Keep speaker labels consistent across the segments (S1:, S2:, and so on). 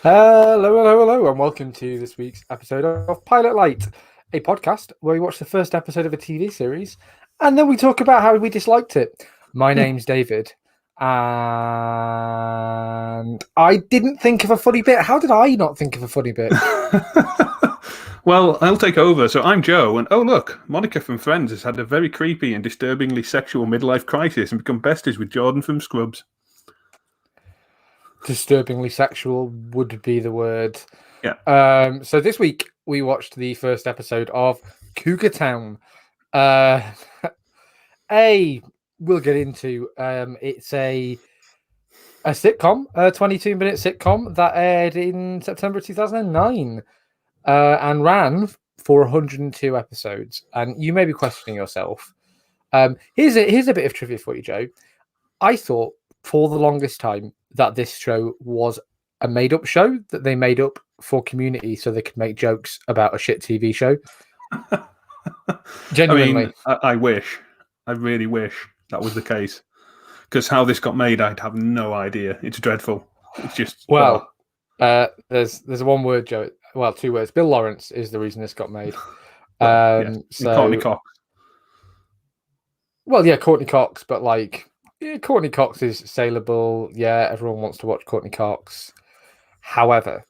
S1: Hello, and welcome to this week's episode of Pilot Light, a podcast where we watch the first episode of a TV series and then we talk about how we disliked it. My name's David, and I didn't think of a funny bit. How did I not think of a funny bit?
S2: Well, I'll take over. So I'm Joe, and oh look, Monica from Friends has had a very creepy and disturbingly sexual midlife crisis and become besties with Jordan from Scrubs.
S1: Disturbingly sexual would be the word.
S2: Yeah.
S1: So this week we watched the first episode of Cougar Town. We'll get into. It's a sitcom, a 22-minute sitcom that aired in September 2009 and ran for 102 episodes. And you may be questioning yourself. Here's a bit of trivia for you, Joe. I thought for the longest time that this show was a made-up show that they made up for Community so they could make jokes about a shit TV show. Genuinely.
S2: I wish. I really wish that was the case. Because how this got made, I'd have no idea. It's dreadful. It's just...
S1: there's one word, Joe. Well, two words. Bill Lawrence is the reason this got made.
S2: So Courtney Cox.
S1: Well, yeah, Courtney Cox, but Courtney Cox is saleable. Yeah, everyone wants to watch Courtney Cox. However,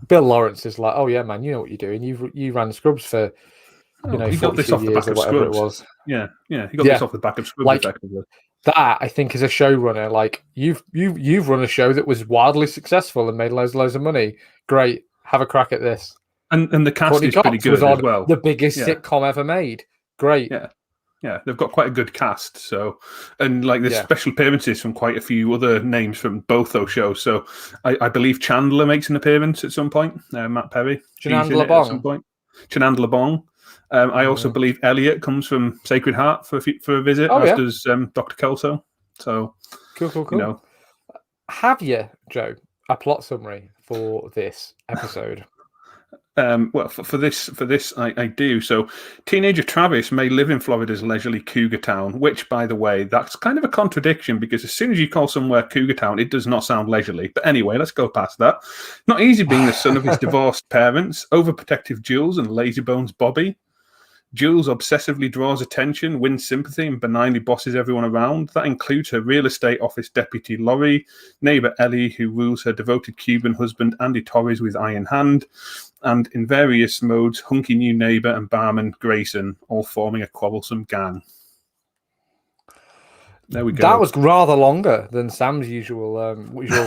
S1: Bill Lawrence is like, oh yeah, man, you know what you're doing. You ran Scrubs for
S2: he got this off the back of Scrubs.
S1: It was.
S2: Yeah, he got this off the back of Scrubs. Effectively.
S1: That I think as a showrunner, you've run a show that was wildly successful and made loads of money. Great, have a crack at this.
S2: And the cast
S1: Courtney
S2: is
S1: Cox
S2: pretty good
S1: was
S2: as well.
S1: The biggest sitcom ever made. Great.
S2: Yeah, they've got quite a good cast. So, and there's special appearances from quite a few other names from both those shows. So, I believe Chandler makes an appearance at some point. Matt Perry,
S1: Chandler Bong.
S2: At some point. Chandler Bong. I also believe Elliot comes from Sacred Heart for a visit, does Dr. Kelso. So,
S1: cool. Have you, Joe, a plot summary for this episode?
S2: Well, for this, I do. So, teenager Travis may live in Florida's leisurely Cougar Town, which, by the way, that's kind of a contradiction because as soon as you call somewhere Cougar Town, it does not sound leisurely. But anyway, let's go past that. Not easy being the son of his divorced parents, overprotective Jules and lazybones Bobby. Jules obsessively draws attention, wins sympathy, and benignly bosses everyone around. That includes her real estate office deputy, Laurie, neighbor Ellie, who rules her devoted Cuban husband, Andy Torres, with iron hand, and in various modes, hunky new neighbor and barman, Grayson, all forming a quarrelsome gang. There we go.
S1: That was rather longer than Sam's usual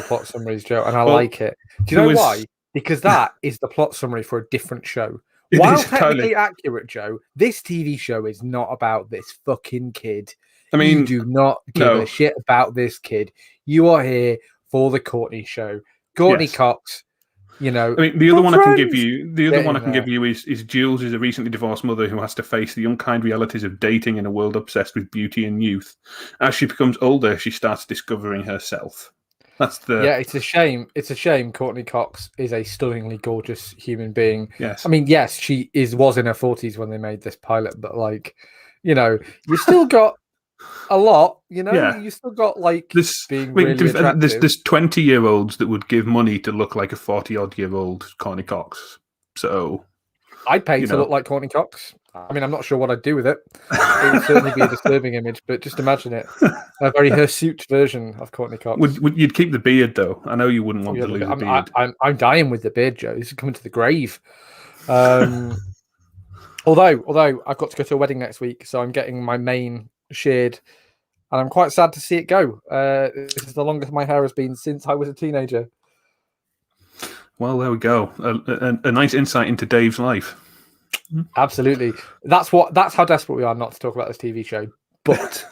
S1: plot summaries, Joe, and I like it. Do you know why? Because that is the plot summary for a different show. While technically accurate, Joe, this TV show is not about this fucking kid. You do not give a shit about this kid. You are here for the Courtney show. Courtney Cox,
S2: the other one I can give you, is Jules is a recently divorced mother who has to face the unkind realities of dating in a world obsessed with beauty and youth. As she becomes older, she starts discovering herself. It's a shame.
S1: It's a shame. Courtney Cox is a stunningly gorgeous human being.
S2: Yes.
S1: Yes, she was in her 40s when they made this pilot, but you still got a lot. You still got
S2: this
S1: being really attractive.
S2: There's 20-year-olds that would give money to look like a 40-odd-year-old Courtney Cox. So
S1: I'd pay to look like Courtney Cox. I'm not sure what I'd do with it. It would certainly be a disturbing image, but just imagine it. A very hirsute version of Courtney Cox.
S2: You'd keep the beard, though? I know you wouldn't want to lose the beard.
S1: I'm dying with the beard, Joe. This is coming to the grave. Although I've got to go to a wedding next week, so I'm getting my mane sheared, and I'm quite sad to see it go. This is the longest my hair has been since I was a teenager.
S2: Well, there we go. A nice insight into Dave's life.
S1: Absolutely. That's how desperate we are not to talk about this TV show. But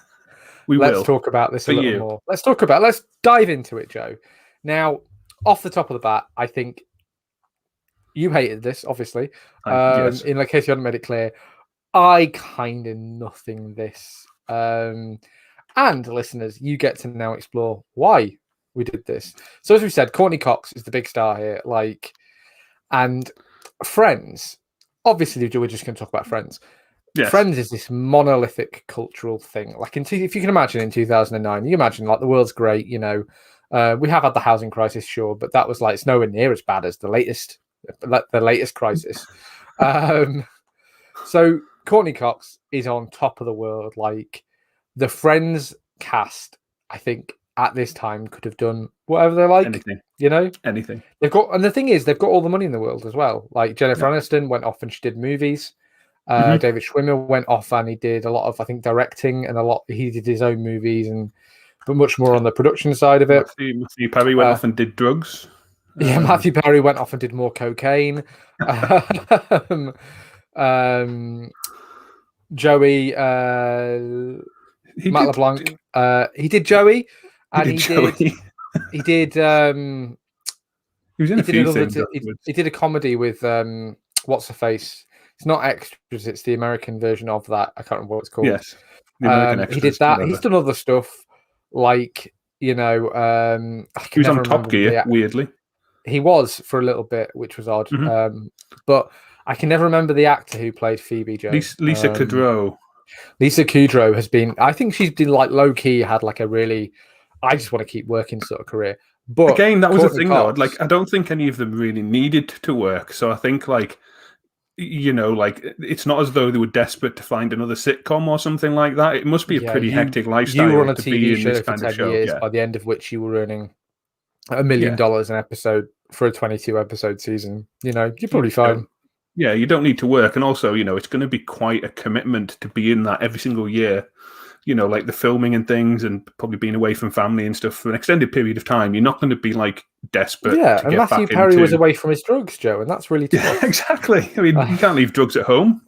S1: let's talk about this a little more. Let's dive into it, Joe. Now, off the top of the bat, I think you hated this, obviously.
S2: Yes.
S1: In case you hadn't made it clear, I kind of nothing this. And listeners, you get to now explore why we did this. So as we said, Courtney Cox is the big star here. And Friends. Obviously, we're just going to talk about Friends.
S2: Yes.
S1: Friends is this monolithic cultural thing. If you can imagine in 2009, you imagine the world's great, We have had the housing crisis, sure, but that was like it's nowhere near as bad as the latest crisis. So Courtney Cox is on top of the world. Like the Friends cast, I think at this time could have done whatever they like.
S2: Anything.
S1: You know,
S2: Anything.
S1: they've got, and the thing is, they've got all the money in the world as well. Like Jennifer Aniston went off and she did movies. David Schwimmer went off and he did a lot of, I think, directing and he did his own movies but much more on the production side of it.
S2: Matthew Perry went off and did drugs.
S1: Yeah, Matthew Perry went off and did more cocaine. Joey, Matt LeBlanc, he did Joey, and he did
S2: he was in a few things.
S1: He did a comedy with what's her face? It's not Extras, it's the American version of that. I can't remember what it's called.
S2: Yes, the American Extras.
S1: He did that.
S2: Whatever.
S1: He's done other stuff like he was on Top Gear.
S2: Weirdly,
S1: he was for a little bit, which was odd. But I can never remember the actor who played Phoebe, Joe.
S2: Lisa Kudrow.
S1: Lisa Kudrow has been. I think she's been like low key. Had like a really. I just want to keep working sort of career. But
S2: again, that was the thing,
S1: Cox,
S2: though. Like, I don't think any of them really needed to work. So I think, like, it's not as though they were desperate to find another sitcom or something like that. It must be a pretty hectic lifestyle.
S1: You were on a
S2: to
S1: TV
S2: be
S1: show
S2: in this
S1: for
S2: kind
S1: 10
S2: of show,
S1: years, by the end of which you were earning $1 million an episode for a 22 episode season. You're probably fine.
S2: Yeah, you don't need to work, and also, it's going to be quite a commitment to be in that every single year. Like the filming and things, and probably being away from family and stuff for an extended period of time. You're not going to be like desperate.
S1: Yeah,
S2: to
S1: and
S2: get
S1: Matthew
S2: back
S1: Perry
S2: into...
S1: was away from his drugs, Joe, and that's really tough.
S2: Yeah, exactly. I mean, you can't leave drugs at home.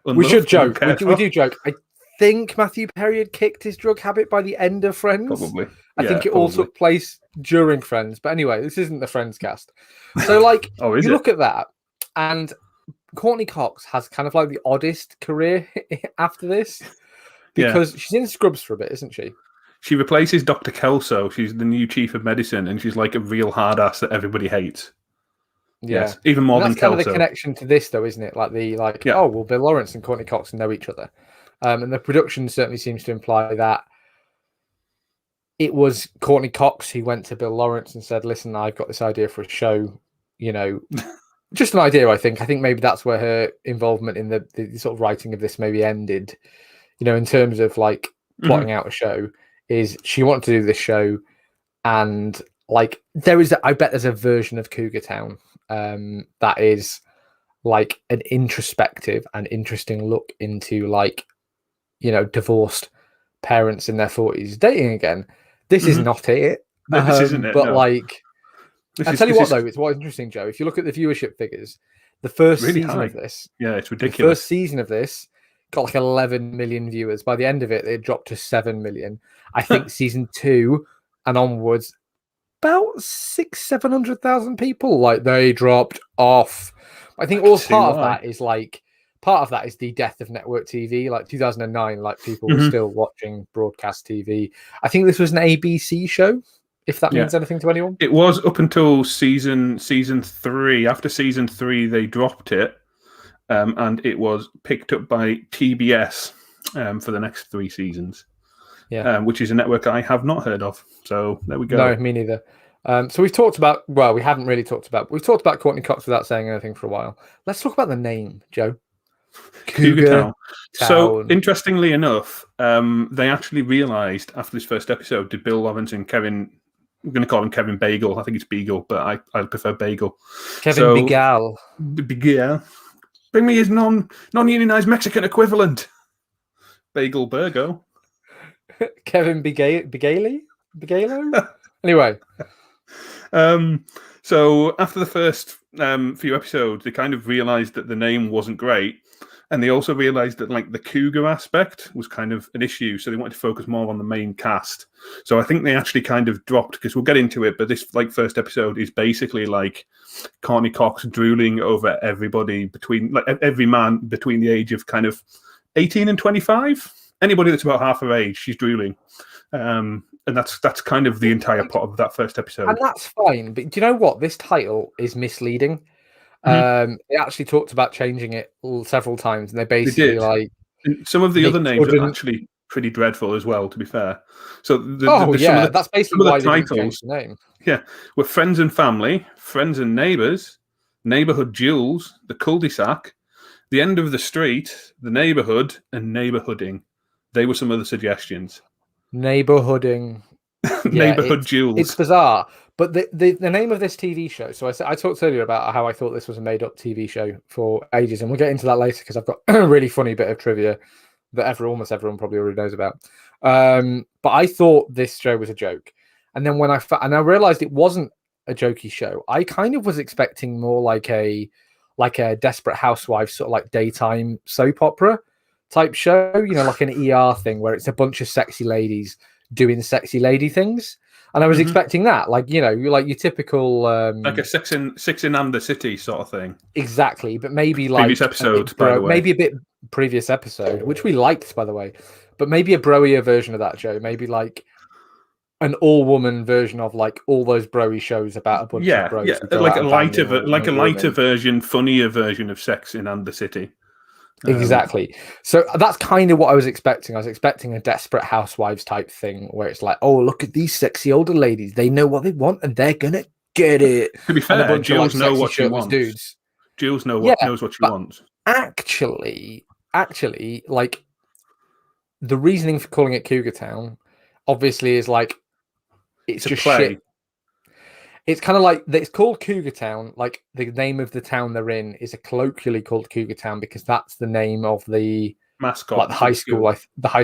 S1: We should joke. We do joke. I think Matthew Perry had kicked his drug habit by the end of Friends.
S2: Probably.
S1: I think it all took place during Friends. But anyway, this isn't the Friends cast. So, like, you look at that, and Courtney Cox has kind of like the oddest career after this. Because she's in Scrubs for a bit, isn't she?
S2: She replaces Dr. Kelso. She's the new chief of medicine, and she's like a real hard ass that everybody hates.
S1: Yeah,
S2: yes, even more than Kelso.
S1: That's kind of the connection to this, though, isn't it? Like Bill Lawrence and Courtney Cox know each other, and the production certainly seems to imply that it was Courtney Cox who went to Bill Lawrence and said, "Listen, I've got this idea for a show." Just an idea. I think maybe that's where her involvement in the sort of writing of this maybe ended. In terms of like plotting out a show, is she wanted to do this show, and like I bet there's a version of Cougar Town that is like an introspective and interesting look into like divorced parents in their 40s dating again. This is not it.
S2: No, this isn't it.
S1: But
S2: no.
S1: Like, I'll tell you what though, it's what's interesting, Joe. If you look at the viewership figures, the first
S2: really
S1: season
S2: high.
S1: of this,
S2: it's ridiculous.
S1: The first season of this got like 11 million viewers. By the end of it, it dropped to 7 million. I think season 2 and onwards, about 700,000 people. Like they dropped off. I think part of that is the death of network TV. Like 2009, like people were still watching broadcast TV. I think this was an ABC show, if that means anything to anyone.
S2: It was up until season 3. After season 3, they dropped it. And it was picked up by TBS for the next 3 seasons, which is a network I have not heard of. So there we go.
S1: No, me neither. So we've talked about, we haven't really talked about Courtney Cox without saying anything for a while. Let's talk about the name, Joe.
S2: Cougar Town. So interestingly enough, they actually realised after this first episode, did Bill Lawrence and Kevin, we're going to call him Kevin Bagel. I think it's Beagle, but I prefer Bagel.
S1: Kevin Bigal.
S2: Bigal. Bring me his non-unionized Mexican equivalent. Bagel Burgo.
S1: Kevin Bigalo? Anyway.
S2: So after the first few episodes, they kind of realized that the name wasn't great. And they also realized that like the cougar aspect was kind of an issue. So they wanted to focus more on the main cast. So I think they actually kind of dropped, because we'll get into it, but this like first episode is basically like Courtney Cox drooling over everybody between, like every man between the age of kind of 18 and 25. Anybody that's about half her age, she's drooling. And that's kind of the entire plot of that first episode.
S1: And that's fine. But do you know what? This title is misleading. They actually talked about changing it several times, and they basically
S2: and some of the other names are actually pretty dreadful as well, to be fair. So
S1: Oh
S2: some
S1: yeah,
S2: of
S1: that's
S2: some
S1: basically
S2: of the
S1: why they didn't change
S2: titles,
S1: the name.
S2: yeah, were Friends and Family, Friends and Neighbours, Neighbourhood Duels, The Cul-de-sac, The End of the Street, The Neighbourhood, and Neighbourhooding. They were some of the suggestions.
S1: Neighborhooding. Yeah,
S2: Neighbourhood
S1: it's
S2: Duels.
S1: bizarre. But the name of this TV show. So I talked earlier about how I thought this was a made up TV show for ages, and we'll get into that later because I've got a really funny bit of trivia that almost everyone probably already knows about. But I thought this show was a joke, and then when I realized it wasn't a jokey show, I kind of was expecting more like a Desperate Housewives sort of like daytime soap opera type show, like an ER thing where it's a bunch of sexy ladies doing sexy lady things. And I was expecting that, like your typical
S2: like a Six in and the City sort of thing.
S1: Exactly, but maybe
S2: Previous
S1: like
S2: episode, by the way.
S1: maybe a bit previous episode, which we liked, by the way, but maybe a broier version of that show, maybe like an all-woman version of like all those broy shows about a bunch of bros.
S2: Yeah, like a lighter version, funnier version of Sex in and the City.
S1: Exactly. So that's kind of what I was expecting. I was expecting a Desperate Housewives type thing where it's like, oh, look at these sexy older ladies. They know what they want and they're gonna get it.
S2: To be fair, Jules know what she wants.
S1: Dudes.
S2: Jules knows what she wants.
S1: Actually, like the reasoning for calling it Cougar Town, obviously, is like it's just shit. It's kind of like it's called Cougar Town. Like the name of the town they're in is colloquially called Cougar Town because that's the name of the
S2: mascot,
S1: like the high school. Like the high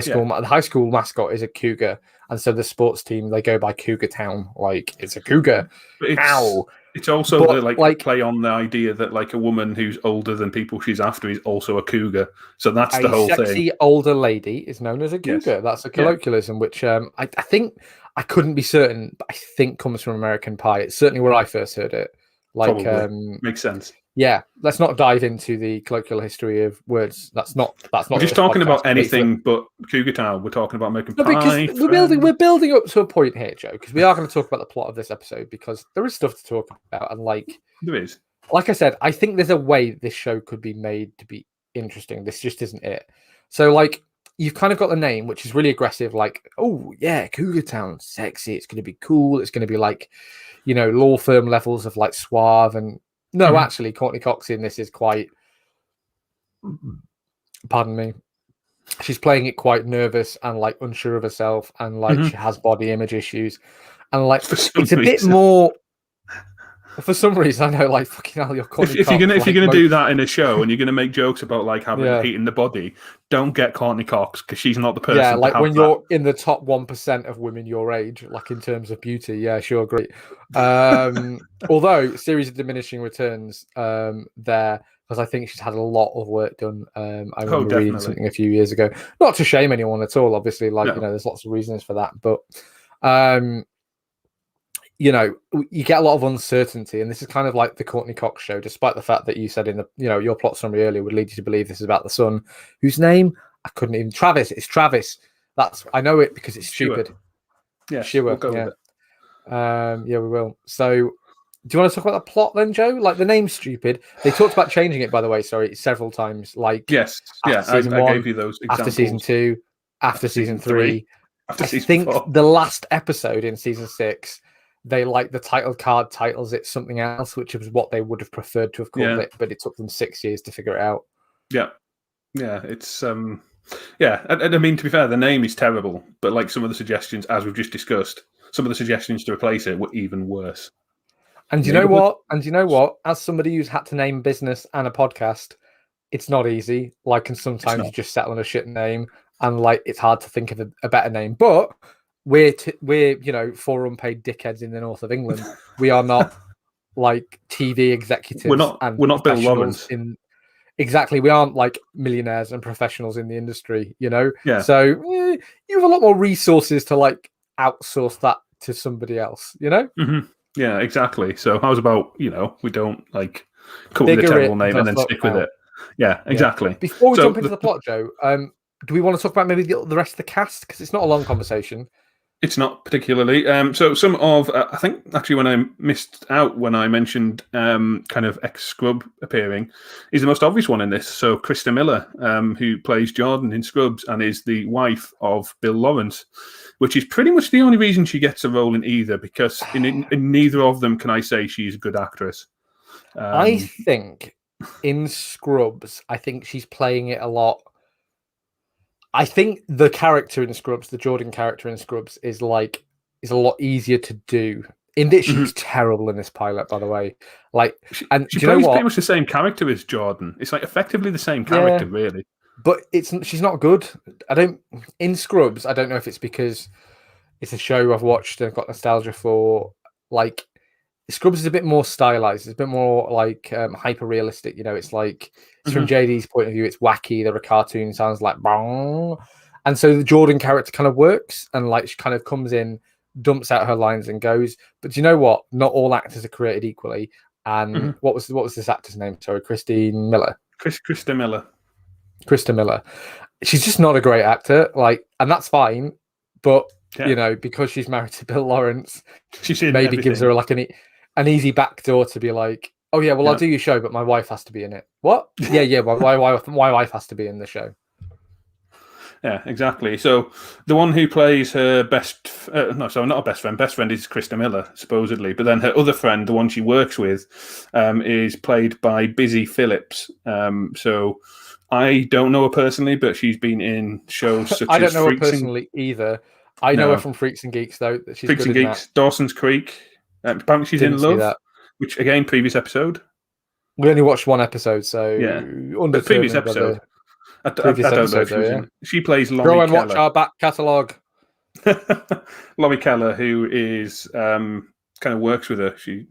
S1: school mascot is a cougar, and so the sports team they go by Cougar Town. Like it's a cougar.
S2: It's also the play on the idea that like a woman who's older than people she's after is also a cougar. So that's the whole thing. A
S1: sexy older lady is known as a cougar. Yes. That's a colloquialism, which I think I couldn't be certain, but I think comes from American Pie. It's certainly where I first heard it. Like,
S2: makes sense.
S1: Yeah, let's not dive into the colloquial history of words. That's not.
S2: We're just talking about anything but Cougar Town. We're talking about American Pie.
S1: Because we're building up to a point here, Joe. Because we are going to talk about the plot of this episode because there is stuff to talk about, and
S2: there is.
S1: Like I said, I think there's a way this show could be made to be interesting. This just isn't it. So like. You've kind of got the name, which is really aggressive. Like, oh yeah, Cougar Town, sexy. It's going to be cool. It's going to be like, law firm levels of like suave. And no, actually, Courtney Cox in this is quite. Pardon me. She's playing it quite nervous and like unsure of herself, and like she has body image issues, and like it's a bit more. For some reason, I know, like, fucking hell, you're Courtney
S2: Cox. If you're gonna do that in a show and you're gonna make jokes about like having heat in the body, don't get Courtney Cox because she's not the person.
S1: Yeah, like when you're in the top 1% of women your age, like in terms of beauty. Yeah, sure, great. Although series of diminishing returns there because I think she's had a lot of work done. I remember reading something a few years ago. Not to shame anyone at all, obviously. Like there's lots of reasons for that, but. You get a lot of uncertainty, and this is kind of like the Courtney Cox show, despite the fact that you said in the, your plot summary earlier would lead you to believe this is about the son, whose name I couldn't even. Travis. It's Travis. I know it because it's stupid.
S2: Yeah, sure. We'll go with it.
S1: Yeah, we will. So, do you want to talk about the plot then, Joe? Like the name's stupid. They talked about changing it, by the way. Sorry, several times. Like
S2: yes, yeah, I gave you those examples.
S1: After season 2, after season 3.
S2: After season 4.
S1: I think the last episode in season 6. They like the title card titles it something else, which was what they would have preferred to have called it, but it took them 6 years to figure it out.
S2: Yeah, it's and I mean to be fair, the name is terrible, but like some of the suggestions, as we've just discussed, some of the suggestions to replace it were even worse.
S1: And you know what? As somebody who's had to name business and a podcast, it's not easy. Like, and sometimes you just settle on a shit name, and like it's hard to think of a better name, but. We're 4 unpaid dickheads in the north of England. We are not like TV executives. We're
S2: not Bill Lawrence.
S1: Exactly, we aren't like millionaires and professionals in the industry.
S2: Yeah.
S1: So you have a lot more resources to like outsource that to somebody else.
S2: Mm-hmm. Yeah, exactly. So how's about we don't like come up with a terrible name and then stick with it. Yeah, exactly.
S1: Yeah. Before we jump into the plot, Joe, do we want to talk about maybe the rest of the cast because it's not a long conversation?
S2: It's not particularly. So some of I think actually when I missed out when I mentioned kind of ex-Scrub appearing, is the most obvious one in this. So Krista Miller, who plays Jordan in Scrubs and is the wife of Bill Lawrence, which is pretty much the only reason she gets a role in either, because in neither of them can I say she's a good actress.
S1: I think in Scrubs, I think she's playing it a lot. I think the character in Scrubs, the Jordan character in Scrubs, is a lot easier to do. In this, she was terrible in this pilot, by the way. Like, and
S2: she
S1: do you know
S2: plays
S1: what?
S2: pretty much the same character as Jordan. It's like effectively the same character, really.
S1: But she's not good. In Scrubs, I don't know if it's because it's a show I've watched and I've got nostalgia for. Like, Scrubs is a bit more stylized. It's a bit more like hyper realistic. You know, it's like it's from JD's point of view. It's wacky. There are cartoon sounds like bong, and so the Jordan character kind of works. And like she kind of comes in, dumps out her lines, and goes. But do you know what? Not all actors are created equally. And what was this actor's name? Sorry, Christine Miller.
S2: Krista Miller.
S1: Krista Miller. She's just not a great actor. Like, and that's fine. But you know, because she's married to Bill Lawrence,
S2: she's
S1: maybe gives her like an easy backdoor to be like, oh yeah, well I'll do your show, but my wife has to be in it. What? Yeah. My wife has to be in the show.
S2: Yeah, exactly. So the one who plays her best, not a best friend. Best friend is Krista Miller, supposedly. But then her other friend, the one she works with, is played by Busy Phillips. So I don't know her personally, but she's been in shows such as
S1: I don't know her personally either. I know her from Freaks and Geeks, though. She's
S2: Freaks and Geeks, Dawson's Creek. Apparently she's in Love, which again, previous episode.
S1: We only watched one episode, so
S2: the previous episode. I don't know if she was in. She plays Laurie
S1: Go and
S2: Keller.
S1: watch our back catalogue.
S2: Laurie Keller, who is kind of works with her. She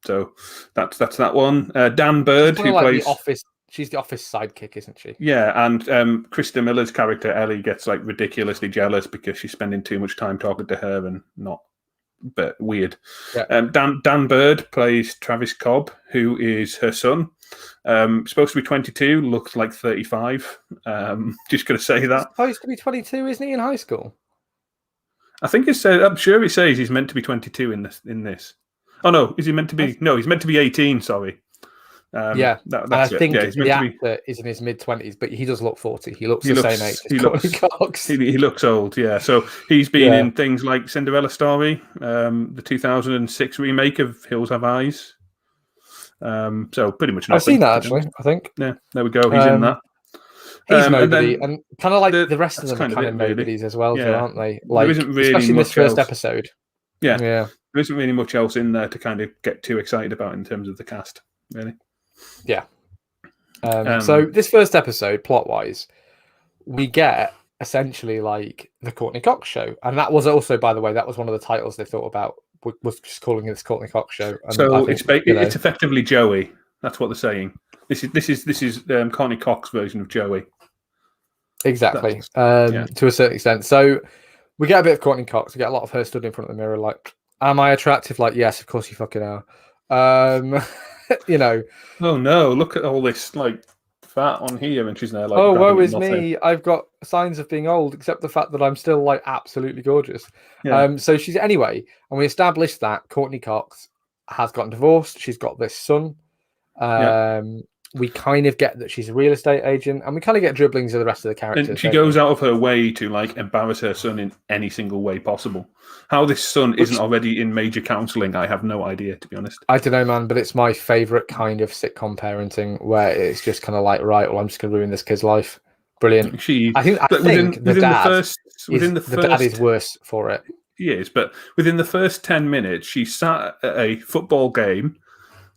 S2: so that's that one. Dan Bird, who plays
S1: the Office. She's the Office sidekick, isn't she?
S2: Yeah, and Krista Miller's character Ellie gets like ridiculously jealous because she's spending too much time talking to her and not. But weird.
S1: Yeah.
S2: Dan Bird plays Travis Cobb, who is her son. Supposed to be 22, looks like 35. Just going to say that.
S1: He's supposed to be 22, isn't he, in high school?
S2: I think it said. I'm sure it says he's meant to be 22 in this. Oh no, is he meant to be? No, he's meant to be 18. Sorry.
S1: That's I think the actor is in his mid-20s, but he does look 40. He looks the same age as Courtney Cox.
S2: He looks old, yeah. So he's been in things like Cinderella Story, the 2006 remake of Hills Have Eyes. So pretty much nothing.
S1: I've seen that, actually, I think.
S2: Yeah, there we go. He's in that.
S1: He's nobody, and kind of like the rest of them are kind of nobodies as well, aren't they? Like,
S2: there isn't really
S1: especially in this first
S2: else.
S1: episode.
S2: Yeah. There isn't really much else in there to kind of get too excited about in terms of the cast, really.
S1: Yeah. So this first episode, plot-wise, we get essentially like the Courtney Cox show, and that was also, by the way, that was one of the titles they thought about, was just calling it this Courtney Cox show. And
S2: so it's effectively Joey. That's what they're saying. This is Courtney Cox version of Joey.
S1: Exactly. To a certain extent. So we get a bit of Courtney Cox. We get a lot of her stood in front of the mirror, like, "Am I attractive?" Like, yes, of course you fucking are. You know,
S2: oh no, look at all this like fat on here, and she's there like,
S1: oh, woe is me, I've got signs of being old, except the fact that I'm still like absolutely gorgeous. So she's anyway, and we established that Courtney Cox has gotten divorced. She's got this son. We kind of get that she's a real estate agent, and we kind of get dribblings of the rest of the characters.
S2: And she goes out of her way to like embarrass her son in any single way possible. How this son isn't already in major counselling, I have no idea, to be honest.
S1: I don't know, man, but it's my favourite kind of sitcom parenting, where it's just kind of like, right, well, I'm just going to ruin this kid's life. Brilliant. I think the dad is worse for it.
S2: He is, but within the first 10 minutes, she sat at a football game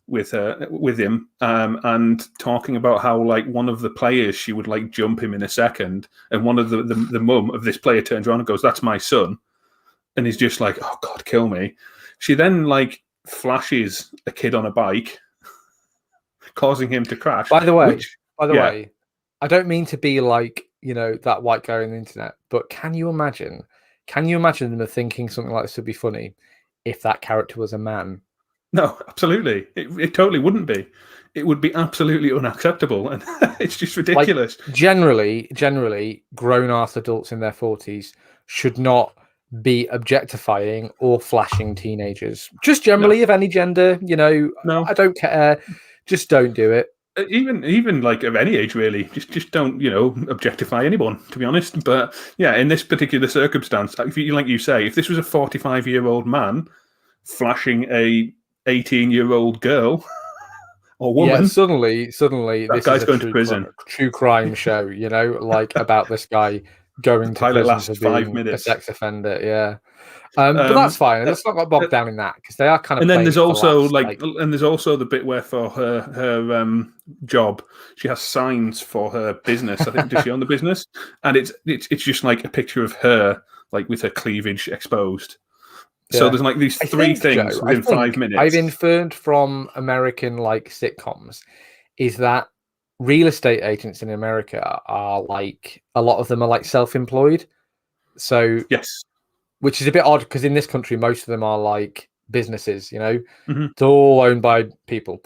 S2: with him, and talking about how like one of the players, she would like jump him in a second, and one of the mum of this player turns around and goes, "That's my son," and he's just like, "Oh God, kill me." She then like flashes a kid on a bike, causing him to crash.
S1: By the way, I don't mean to be like, you know, that white guy on the internet, but can you imagine them thinking something like this would be funny if that character was a man?
S2: No, absolutely. It totally wouldn't be. It would be absolutely unacceptable, and it's just ridiculous.
S1: Like, generally, grown-ass adults in their 40s should not be objectifying or flashing teenagers. Just generally of any gender,
S2: No.
S1: I don't care. Just don't do it.
S2: Even like of any age really, just don't objectify anyone, to be honest. But yeah, in this particular circumstance, like you say, if this was a 45-year-old man flashing a 18-year-old girl or woman,
S1: suddenly
S2: that
S1: this
S2: guy's
S1: is a
S2: going to prison.
S1: true crime show, like about this guy going to prison
S2: lasts
S1: for
S2: 5
S1: being
S2: minutes.
S1: a sex offender. Yeah. But that's fine. Let's not get bogged down in that, because they are kind of.
S2: And then there's also
S1: and
S2: there's also the bit where for her job, she has signs for her business. I think does she own the business? And it's just like a picture of her like with her cleavage exposed. Yeah. So there's like these three things within 5 minutes.
S1: I've inferred from American like sitcoms is that real estate agents in America are like, a lot of them are like self-employed. So
S2: yes.
S1: Which is a bit odd, because in this country, most of them are like businesses,
S2: Mm-hmm.
S1: It's all owned by people.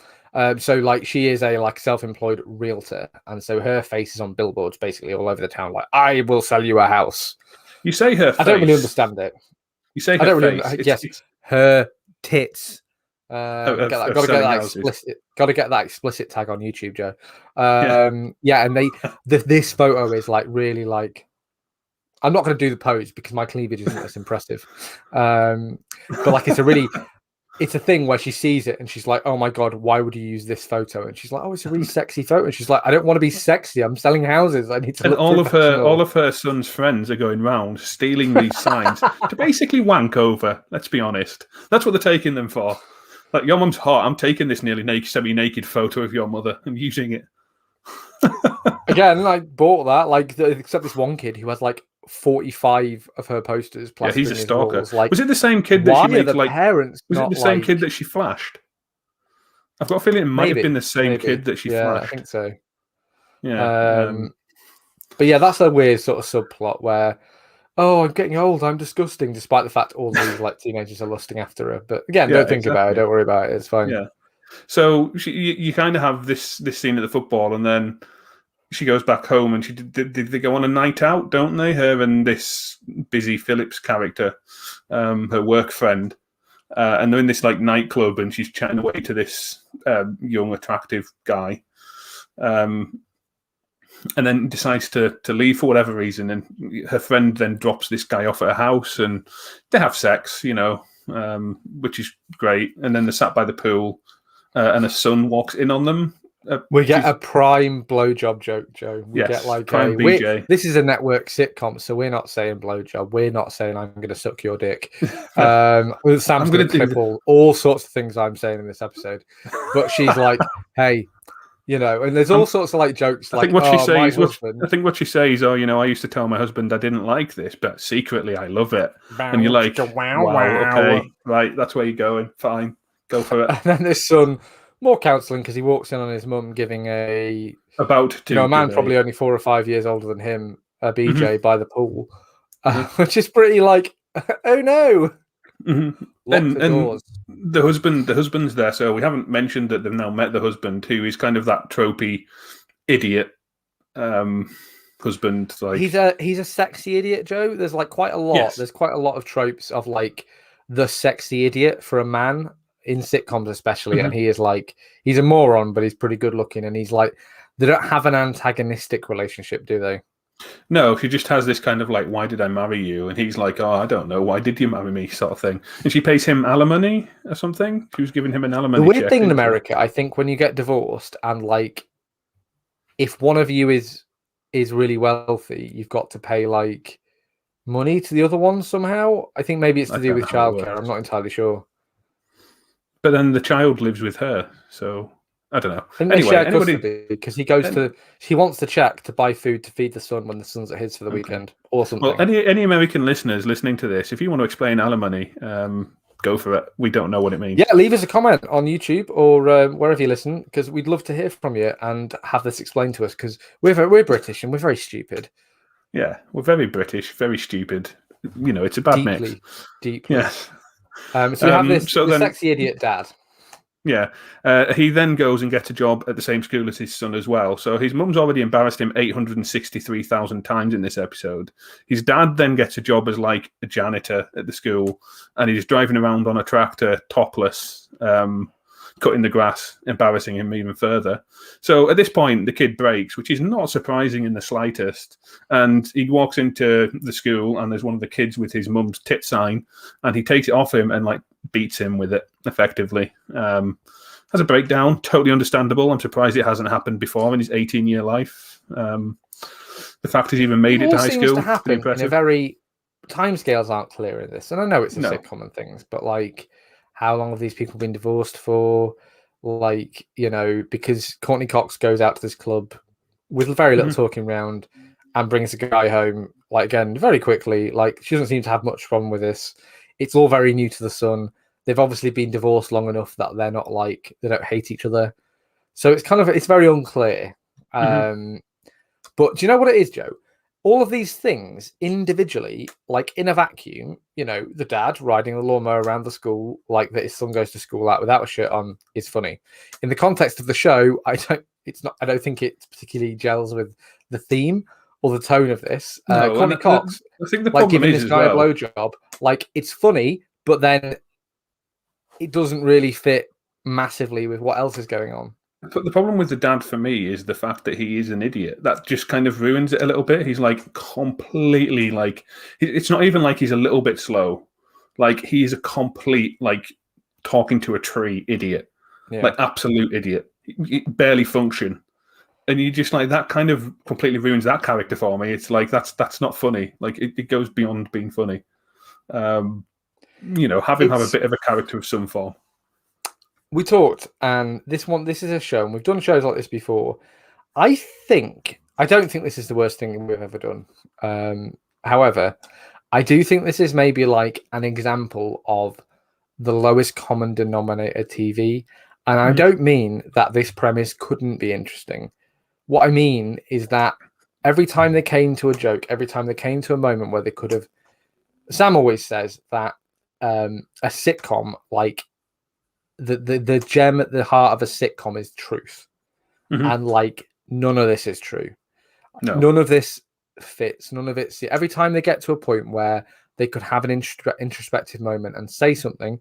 S1: So like she is a like self-employed realtor, and so her face is on billboards basically all over the town. Like, I will sell you a house.
S2: You say her face.
S1: I don't really understand it.
S2: You say her
S1: I don't
S2: face.
S1: Really, yes, her tits. Got to get that explicit tag on YouTube, Joe. Yeah, and this photo is like really like. I'm not going to do the pose because my cleavage isn't as impressive. But like, it's a thing where she sees it and she's like, oh my God, why would you use this photo? And she's like, oh, it's a really sexy photo. And she's like, I don't want to be sexy. I'm selling houses. I need to.
S2: And all of her son's friends are going round stealing these signs to basically wank over. Let's be honest. That's what they're taking them for. Like, your mum's hot. I'm taking this nearly naked, semi-naked photo of your mother and using it.
S1: Again, I bought that. Like, except this one kid who has like 45 of her posters.
S2: Yeah, he's a stalker. Like, was it the same kid that she made? Like, parents? Was it the same kid that she flashed? I've got a feeling it might have been the same kid that she flashed.
S1: I think so.
S2: Yeah.
S1: But yeah, that's a weird sort of subplot where, oh, I'm getting old, I'm disgusting, despite the fact all these like teenagers are lusting after her. But again, don't think about it. Don't worry about it. It's fine.
S2: Yeah. So you kind of have this scene at the football, and then she goes back home, and they go on a night out, don't they? Her and this Busy Phillips character, her work friend, and they're in this like nightclub, and she's chatting away to this young, attractive guy, and then decides to leave for whatever reason. And her friend then drops this guy off at her house, and they have sex, which is great. And then they're sat by the pool, and a son walks in on them.
S1: We get a prime blowjob joke, Joe. We get like
S2: prime BJ.
S1: This is a network sitcom, so we're not saying blowjob. We're not saying I'm going to suck your dick. Sam's going to clip all sorts of things I'm saying in this episode. But she's like, hey, and there's all sorts of like jokes.
S2: I think what she says, I used to tell my husband I didn't like this, but secretly I love it. And you're like, wow, okay, right, that's where you're going. Fine, go for it.
S1: And then this son. More counselling, because he walks in on his mum giving a man probably only 4 or 5 years older than him, a BJ by the pool, which is pretty like, oh no.
S2: Mm-hmm. And the husband's there, so we haven't mentioned that they've now met the husband, who is kind of that tropey idiot husband. Like,
S1: he's a sexy idiot, Joe. There's like quite a lot. Yes. There's quite a lot of tropes of like the sexy idiot for a man. In sitcoms especially, and he is like, he's a moron, but he's pretty good looking, and he's like, they don't have an antagonistic relationship, do they?
S2: No, she just has this kind of like, why did I marry you? And he's like, oh, I don't know, why did you marry me, sort of thing. And she pays him alimony or something. She was giving him an alimony.
S1: The weird thing in America, I think, when you get divorced, and like, if one of you is really wealthy, you've got to pay like money to the other one somehow. I think maybe it's to do with childcare. I'm not entirely sure.
S2: But then the child lives with her, so I don't know.
S1: And anyway, because he goes he wants the check to buy food to feed the son when the son's at his for the weekend or something.
S2: Well, any American listeners listening to this, if you want to explain alimony, go for it. We don't know what it means.
S1: Yeah, leave us a comment on YouTube or wherever you listen, because we'd love to hear from you and have this explained to us, because we're British and we're very stupid.
S2: Yeah, we're very British, very stupid. It's a bad mix.
S1: Deeply.
S2: Yes.
S1: So we have this sexy idiot dad.
S2: Yeah. He then goes and gets a job at the same school as his son as well. So his mum's already embarrassed him 863,000 times in this episode. His dad then gets a job as like a janitor at the school, and he's driving around on a tractor topless, cutting the grass, embarrassing him even further. So at this point, the kid breaks, which is not surprising in the slightest. And he walks into the school, and there's one of the kids with his mum's tit sign, and he takes it off him and like beats him with it effectively. Has a breakdown, totally understandable. I'm surprised it hasn't happened before in his 18-year life. The fact he's even made it to high school
S1: to happen in a very timescales aren't clear in this, and I know it's a sitcom and things, but like, how long have these people been divorced for? Like, you know, because Courtney Cox goes out to this club with very little talking round and brings a guy home, like, again, very quickly. Like, she doesn't seem to have much problem with this. It's all very new to the son. They've obviously been divorced long enough that they're not like, they don't hate each other. So it's kind of, it's very unclear. But do you know what it is, Joe? All of these things individually, like in a vacuum, you know, the dad riding the lawnmower around the school, like that his son goes to school out without a shirt on, is funny. In the context of the show, I don't think it particularly gels with the theme or the tone of this. Courtney Cox,
S2: I think the
S1: like
S2: problem
S1: giving
S2: is
S1: this guy
S2: as well,
S1: a blowjob, like it's funny, but then it doesn't really fit massively with what else is going on.
S2: But the problem with the dad for me is the fact that he is an idiot. That just kind of ruins it a little bit. He's like completely like, it's not even like he's a little bit slow. Like he's a complete, like talking to a tree idiot, like absolute idiot. He barely function. And you just like, that kind of completely ruins that character for me. It's like, that's not funny. Like it goes beyond being funny. You know, have him have a bit of a character of some form.
S1: We talked, and this is a show, and we've done shows like this before. I don't think this is the worst thing we've ever done. However, I do think this is maybe like an example of the lowest common denominator TV. And I don't mean that this premise couldn't be interesting. What I mean is that every time they came to a joke, every time they came to a moment where they could have, Sam always says that a sitcom, like, the gem at the heart of a sitcom is truth, and like none of this is true. None of this fits. None of it. Every time they get to a point where they could have an introspective moment and say something,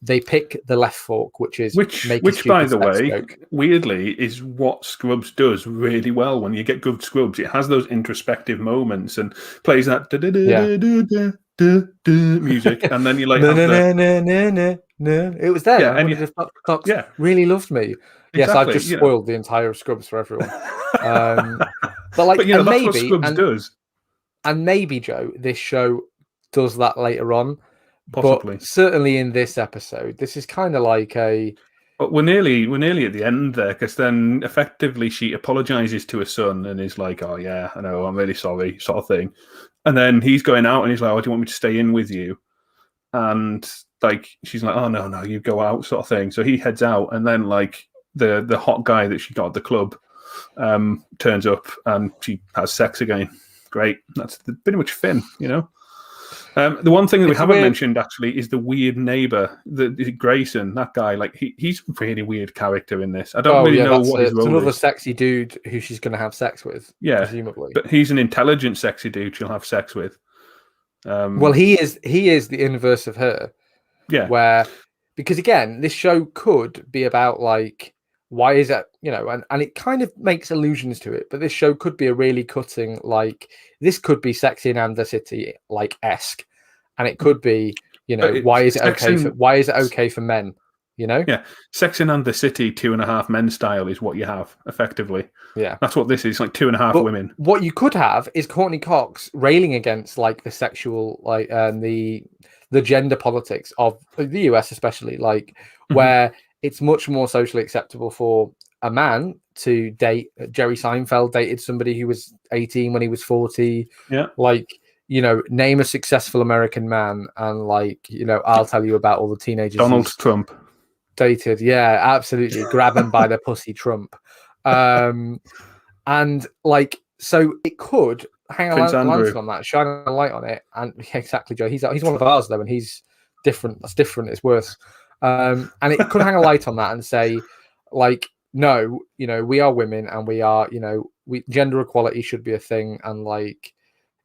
S1: they pick the left fork, which by the way, joke.
S2: Weirdly, is what Scrubs does really well. When you get good Scrubs, it has those introspective moments and plays that music, and then you like
S1: no. It was there.
S2: Yeah, and
S1: Cox really loved me. Exactly, yes, I've just spoiled the entire Scrubs for everyone. But like,
S2: that's what Scrubs does.
S1: And maybe, Joe, this show does that later on.
S2: Possibly.
S1: But certainly in this episode, this is kind of like a.
S2: But we're nearly at the end there, because then effectively she apologizes to her son and is like, "Oh yeah, I know, I'm really sorry," sort of thing. And then he's going out and he's like, "Oh, do you want me to stay in with you?" And like she's like, "Oh no, you go out," sort of thing. So he heads out, and then like the hot guy that she got at the club turns up, and she has sex again. Great, that's pretty much Finn, you know. The one thing that we haven't mentioned actually is the weird neighbor, Grayson. That guy, like he's a really weird character in this. I don't really know what his role is. It's
S1: another sexy dude who she's going to have sex with. Yeah, presumably.
S2: But he's an intelligent, sexy dude she'll have sex with.
S1: Well, he is the inverse of her. Yeah. Because again, this show could be about like, why is it, you know, and it kind of makes allusions to it, but this show could be a really cutting, like, this could be Sexy and the City, like, esque, and it could be, you know, why is it okay for men, you know?
S2: Yeah, Sex and the City 2.5 Men style is what you have, effectively.
S1: Yeah.
S2: That's what this is, like 2.5 women.
S1: What you could have is Courtney Cox railing against, like, the sexual, like, the gender politics of the US, especially, like, where it's much more socially acceptable for a man to date. Jerry Seinfeld dated somebody who was 18 when he was 40.
S2: Yeah.
S1: Like, you know, name a successful American man, and like, you know, I'll tell you about all the teenagers.
S2: Donald Trump.
S1: Dated. Yeah, absolutely. Grab him by the pussy, Trump. And like, so it could hang a lantern on that, shine a light on it. And exactly, Joe. He's one of ours though, and he's different. That's different. It's worse. And it could hang a light on that and say, like, no, we are women and we are, gender equality should be a thing, and like,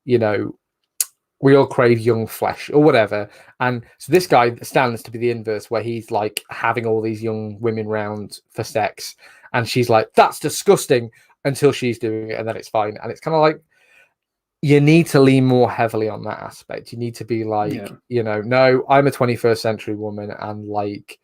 S1: we all crave young flesh or whatever. And so this guy stands to be the inverse, where he's like having all these young women round for sex, and she's like, that's disgusting, until she's doing it, and then it's fine. And it's kind of like, you need to lean more heavily on that aspect. You need to be like, no, I'm a 21st century woman, and like,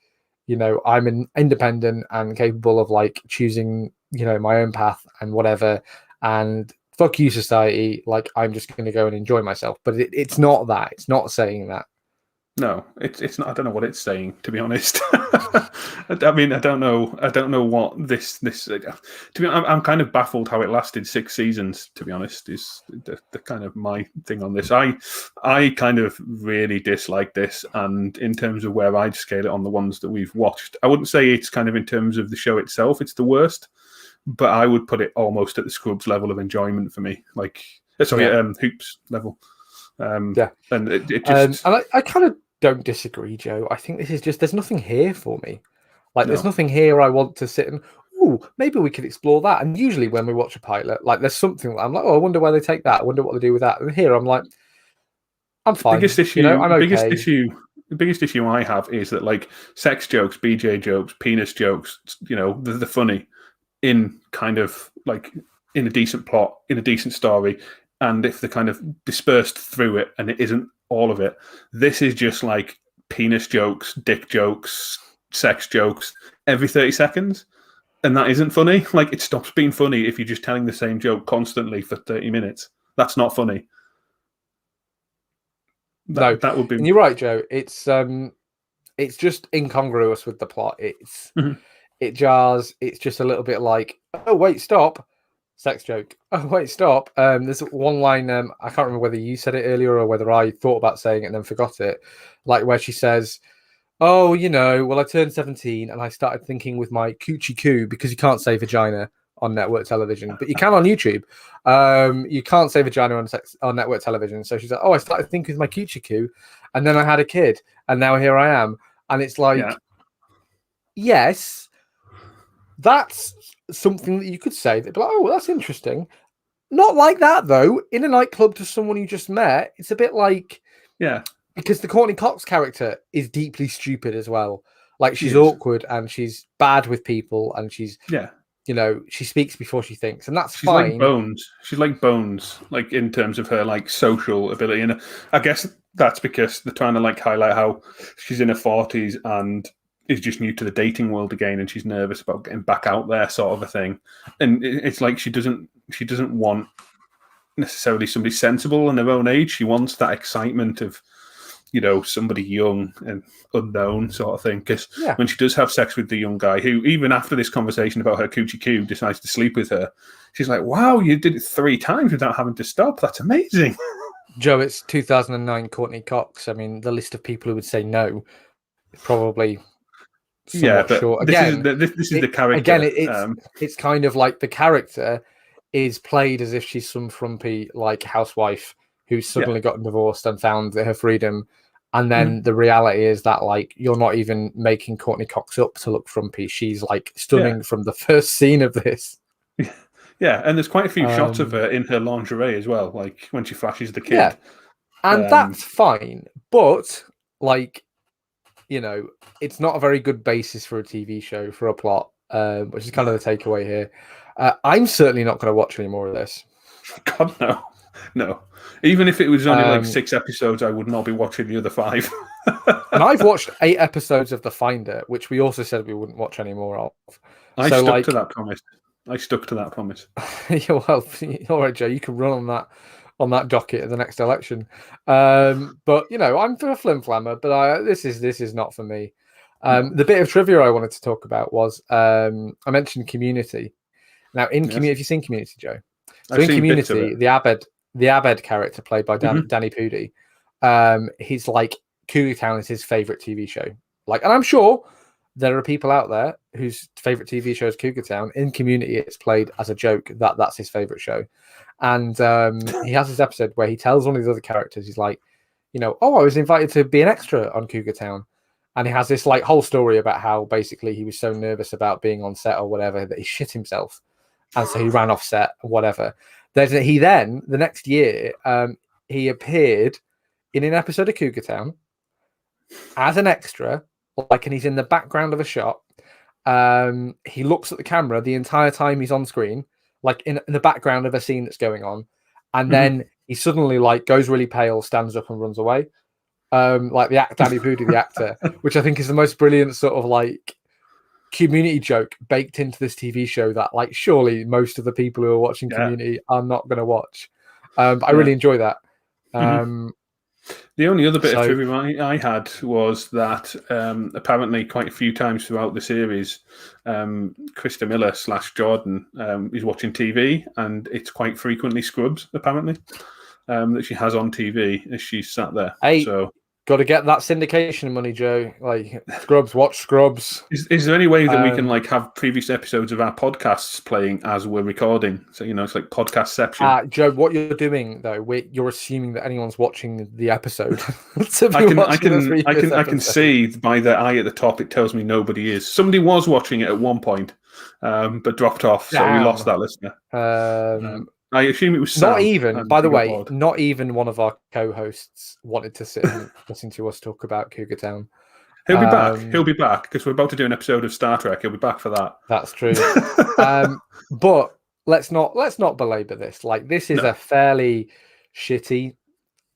S1: I'm an independent and capable of like choosing, my own path and whatever. And fuck you, society. Like, I'm just going to go and enjoy myself. But it's not that. It's not saying that.
S2: No, it's not. I don't know what it's saying, to be honest. I mean, I don't know what this. To be, I'm kind of baffled how it lasted 6 seasons. To be honest, is the kind of my thing on this. I kind of really dislike this, and in terms of where I'd scale it on the ones that we've watched, I wouldn't say it's kind of in terms of the show itself, it's the worst, but I would put it almost at the Scrubs level of enjoyment for me. Like, Hoops level. And it just...
S1: and I kind of don't disagree, Joe. I think this is just, there's nothing here for me. Like, there's nothing here I want to sit and, maybe we could explore that. And usually when we watch a pilot, like, there's something I'm like, I wonder where they take that. I wonder what they do with that. And here I'm like, I'm fine.
S2: The biggest issue I have is that, like, sex jokes, BJ jokes, penis jokes, they're funny in kind of like in a decent plot, in a decent story. And if they're kind of dispersed through it and it isn't all of it, this is just like penis jokes, dick jokes, sex jokes every 30 seconds. And that isn't funny. Like, it stops being funny if you're just telling the same joke constantly for 30 minutes. That's not funny. That would be...
S1: And you're right, Joe. It's just incongruous with the plot. It jars. It's just a little bit like, oh, wait, stop. Sex joke. Oh, wait, stop. There's one line, I can't remember whether you said it earlier or whether I thought about saying it and then forgot it, like where she says, oh, well, I turned 17 and I started thinking with my coochie coo, because you can't say vagina on network television, but you can on YouTube. You can't say vagina on network television. So she's like, oh, I started thinking with my coochie coo, and then I had a kid, and now here I am. And it's like, yes, that's something that you could say. That, like, oh, well, that's interesting. Not like that, though. In a nightclub to someone you just met, it's a bit like...
S2: Yeah.
S1: Because the Courtney Cox character is deeply stupid as well. Like, she's awkward and she's bad with people, and she's... she speaks before she thinks, and that's fine.
S2: Like Bones. She's like Bones, like, in terms of her, like, social ability. And I guess that's because they're trying to, like, highlight how she's in her 40s and is just new to the dating world again, and she's nervous about getting back out there, sort of a thing. And it's like she doesn't want necessarily somebody sensible in her own age. She wants that excitement of, somebody young and unknown, sort of thing. Because when she does have sex with the young guy, who, even after this conversation about her coochie coo, decides to sleep with her, she's like, wow, you did it 3 times without having to stop. That's amazing.
S1: Joe, it's 2009 Courtney Cox. I mean, the list of people who would say no is probably...
S2: but
S1: short.
S2: Again, this is the character.
S1: Again, it's kind of like the character is played as if she's some frumpy, like, housewife who's suddenly gotten divorced and found her freedom. And then the reality is that, like, you're not even making Courtney Cox up to look frumpy. She's, like, stunning from the first scene of this.
S2: Yeah, and there's quite a few shots of her in her lingerie as well, like when she flashes the kid.
S1: Yeah, and that's fine. But, like... it's not a very good basis for a TV show, for a plot, which is kind of the takeaway here. I'm certainly not going to watch any more of this.
S2: God, no. No. Even if it was only like 6 episodes, I would not be watching the other 5.
S1: And I've watched 8 episodes of The Finder, which we also said we wouldn't watch any more of.
S2: I stuck to that promise.
S1: Yeah, well, all right, Joe, you can run on that docket at the next election. But I'm for a flim flammer, but this is not for me. The bit of trivia I wanted to talk about was I mentioned Community. Now, in Community, have you seen Community, Joe? So in Community, the Abed character played by Danny Pudi, he's like, Cougar Town is his favorite TV show. Like, and I'm sure there are people out there whose favorite TV show is Cougar Town. In Community, it's played as a joke that that's his favorite show. And he has this episode where he tells one of the other characters, he's like, oh, I was invited to be an extra on Cougar Town. And he has this like whole story about how basically he was so nervous about being on set or whatever that he shit himself, and so he ran off set or whatever. He then the next year he appeared in an episode of Cougar Town as an extra, like, and he's in the background of a shot. He looks at the camera the entire time he's on screen, like in the background of a scene that's going on, and then he suddenly like goes really pale, stands up, and runs away. Like the Danny Pudi, the actor, which I think is the most brilliant sort of like Community joke baked into this TV show that like surely most of the people who are watching Community are not going to watch. But I really enjoy that.
S2: The only other bit of trivia I had was that apparently quite a few times throughout the series, Krista Miller / Jordan is watching TV, and it's quite frequently Scrubs, apparently, that she has on TV as she's sat there.
S1: Hey,
S2: so
S1: got to get that syndication money, Joe. Like Scrubs, watch Scrubs.
S2: Is there any way that we can like have previous episodes of our podcasts playing as we're recording? So it's like podcastception.
S1: Joe, what you're doing though, you're assuming that anyone's watching the episode.
S2: I can see by the eye at the top. It tells me nobody is. Somebody was watching it at one point, but dropped off, so we lost that listener. I assume it was Sam,
S1: not even. By the way, not even one of our co-hosts wanted to sit and listen to us talk about Cougar Town.
S2: He'll be back. He'll be back because we're about to do an episode of Star Trek. He'll be back for that.
S1: That's true. But let's not belabor this. Like this is a fairly shitty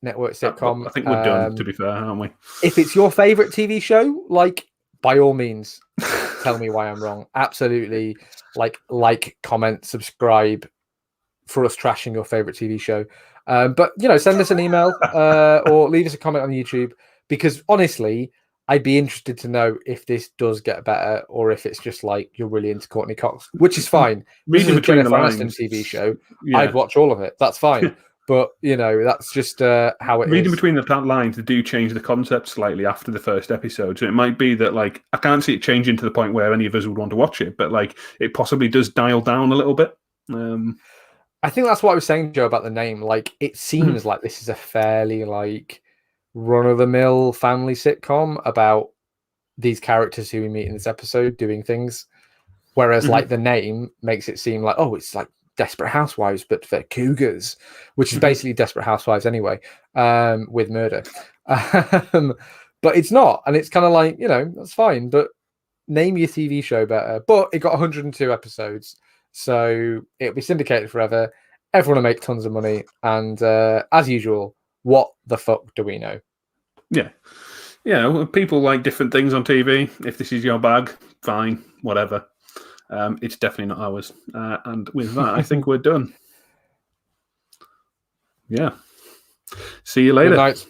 S1: network sitcom.
S2: I think we're done. To be fair, aren't we?
S1: If it's your favorite TV show, like by all means, tell me why I'm wrong. Absolutely, like, comment, subscribe. For us trashing your favorite TV show, but send us an email or leave us a comment on YouTube, because honestly I'd be interested to know if this does get better or if it's just like you're really into Courtney Cox, which is fine.
S2: Reading between the lines,
S1: TV show, I'd watch all of it. That's fine. But that's just how it is.
S2: Reading between the lines, they do change the concept slightly after the first episode. So it might be that like I can't see it changing to the point where any of us would want to watch it, but like it possibly does dial down a little bit.
S1: I think that's what I was saying, Joe, about the name. Like, it seems like this is a fairly like run-of-the-mill family sitcom about these characters who we meet in this episode doing things, whereas like the name makes it seem like, oh, it's like Desperate Housewives, but for cougars, which is basically Desperate Housewives anyway, with murder. But it's not, and it's kind of like that's fine, but name your TV show better. But it got 102 episodes. So it'll be syndicated forever. Everyone will make tons of money. And as usual, what the fuck do we know?
S2: Yeah. People like different things on TV. If this is your bag, fine, whatever. It's definitely not ours. And with that, I think we're done. Yeah. See you later.
S1: Good night.